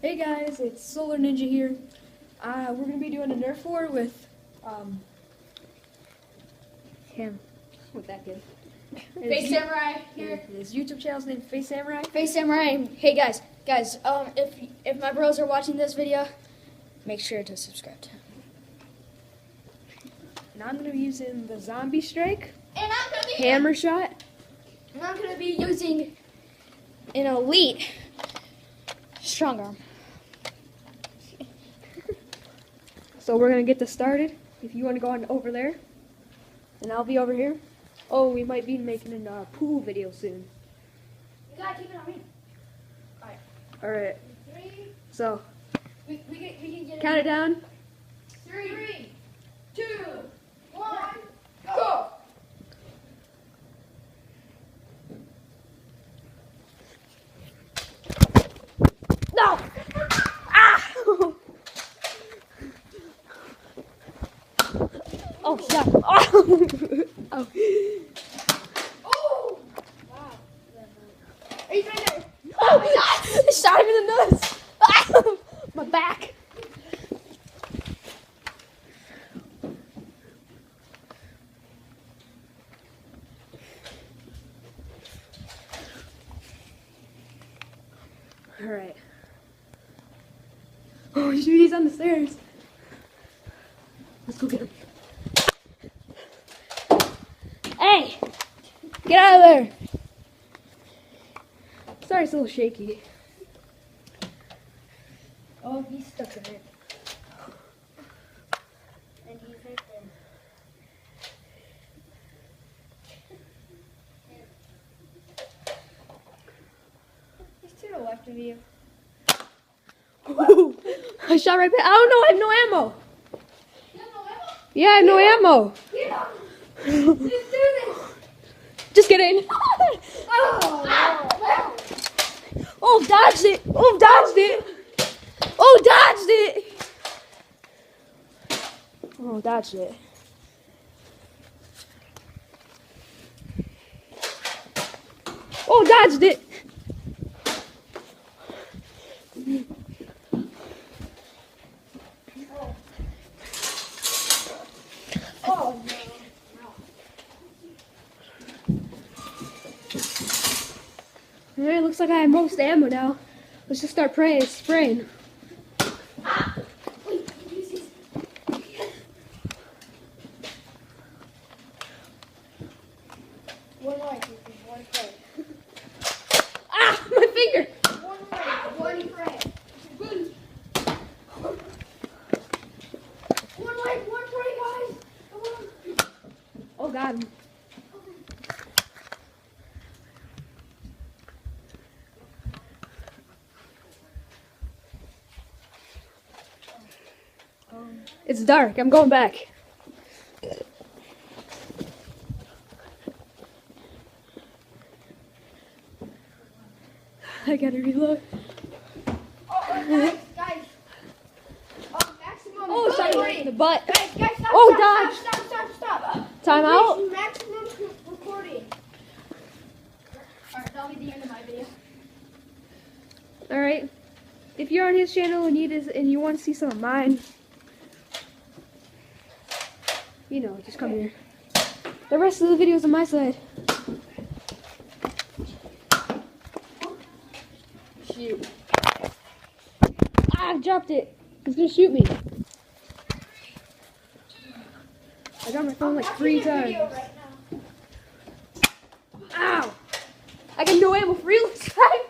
Hey guys, it's Solar Ninja here. We're going to be doing a NERF war with him, with that kid. FaZe Samuari here. His YouTube channel's named FaZe Samuari. FaZe Samuari. Hey guys, if my bros are watching this video, make sure to subscribe to him. And I'm going to be using the Zombie Strike, And I'm gonna be Hammer Shot. And I'm gonna be using an elite strong arm. So we're going to get this started. If you want to go on over there, and I'll be over here. Oh, we might be making a pool video soon. You gotta keep it on me. Alright, 3. so We can get count it down. 3, 2, 1, go! No! Ah! Oh, shit. Oh! Oh. Oh! Wow. He's right there. Oh my God! I shot him in the nuts! Ah! My back! Alright. Oh shoot, he's on the stairs. Let's go get him. Hey! Get out of there! Sorry, it's a little shaky. Oh, he's stuck in it. And he's right there. He's to the left of you. Ooh, I shot right past. I don't know, I have no ammo. You have no ammo? Yeah, I have no ammo. Get him! Just do this! Just kidding. Oh, wow. Oh, dodged it. Oh, dodged it. Oh, dodged it. Oh, dodged it. Oh, dodged it. Oh, no. Alright, looks like I have most ammo now. Let's just start spraying. Wait, use this. One light, one friend. Ah, my finger. One light, one friend. One light, one friend, guys. Come on. Oh, God. It's dark. I'm going back. I gotta reload. Oh, guys. Maximum. Oh, shot him right in the butt. Guys, stop. Oh, Stop. Time out. Please, maximum recording. Alright, that'll be the end of my video. All right. If you're on his channel and you want to see some of mine, you know, just come here. The rest of the videos on my side. Shoot. Ah, I dropped it. He's gonna shoot me. I dropped my phone like 3 times. Right now. Ow! I got no ammo for real time.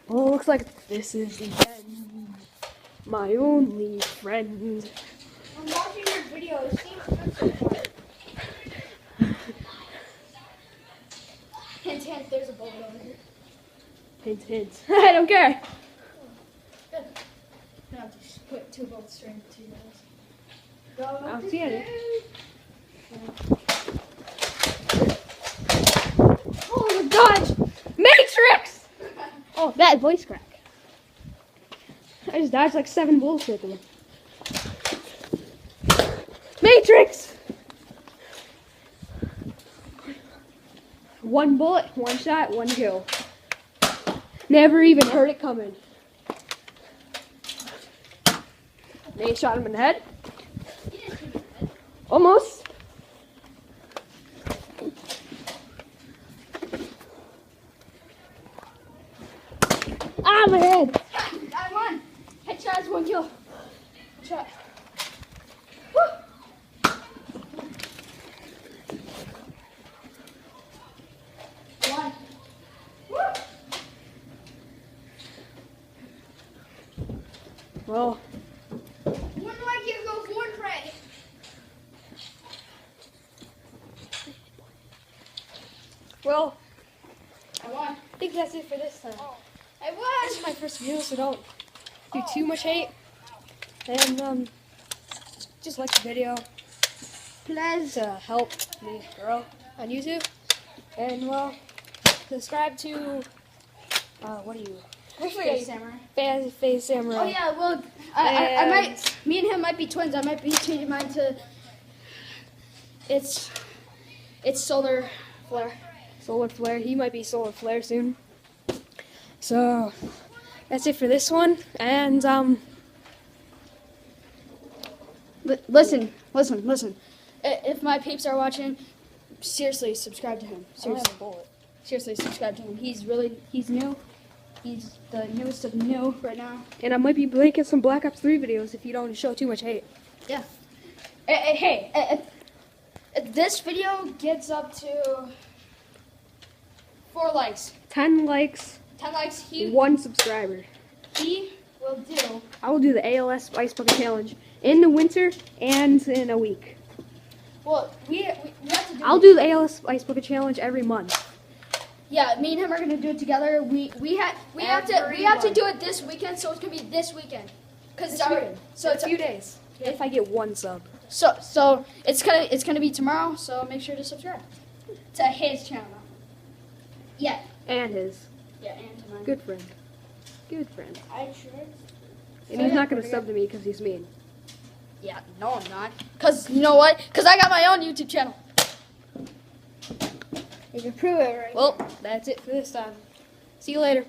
Oh, looks like this is the end. My only friend. I'm watching your video. It seems good so far. Hint, there's a bullet over here. Hint, hint. I don't care. Good. Now just put 2 bullets straight into 2 bullets. I don't see any. Oh my God! Matrix! Oh, that voice crack. I just dodged like 7 bullets with him. Matrix! one bullet, one shot, one kill. Never even heard it coming. They shot him in the head. Almost. Ah, my head. I won. Headshot is one kill. Headshot. One. Well, When do I get go corn prey? well, I won. I think that's it for this time. I This won. is my first video, so don't do too much hate. And just like the video. Please help me grow on YouTube. And well, subscribe to what are you? FaZe Samuari. FaZe Samuari. Oh yeah, well, I might. Me and him might be twins. I might be changing mine to. It's solar flare. Solar Flare. He might be Solar Flare soon. So that's it for this one. And Listen. If my peeps are watching, seriously subscribe to him. Seriously subscribe to him. He's new. He's the newest of new right now. And I might be making some Black Ops 3 videos if you don't show too much hate. Yeah. Hey, if this video gets up to 4 likes, 10 likes, 10 likes, 1 subscriber. he will do. I will do the ALS Ice Bucket Challenge in the winter and in a week. Well, we have to do. I'll do the ALS Ice Bucket Challenge every month. Yeah, me and him are gonna do it together. We have to do it this weekend, so it's gonna be this weekend. Cause So it's a few days. If I get 1 sub. So it's gonna be tomorrow. So make sure to subscribe to his channel. Yeah. And his. Yeah, and to mine. Good friend. Good friend. I sure. And he's not going to sub to me because he's mean. Yeah, no, I'm not. Cause you know what? Cause I got my own YouTube channel. You can prove it right. Well, that's it for this time. See you later.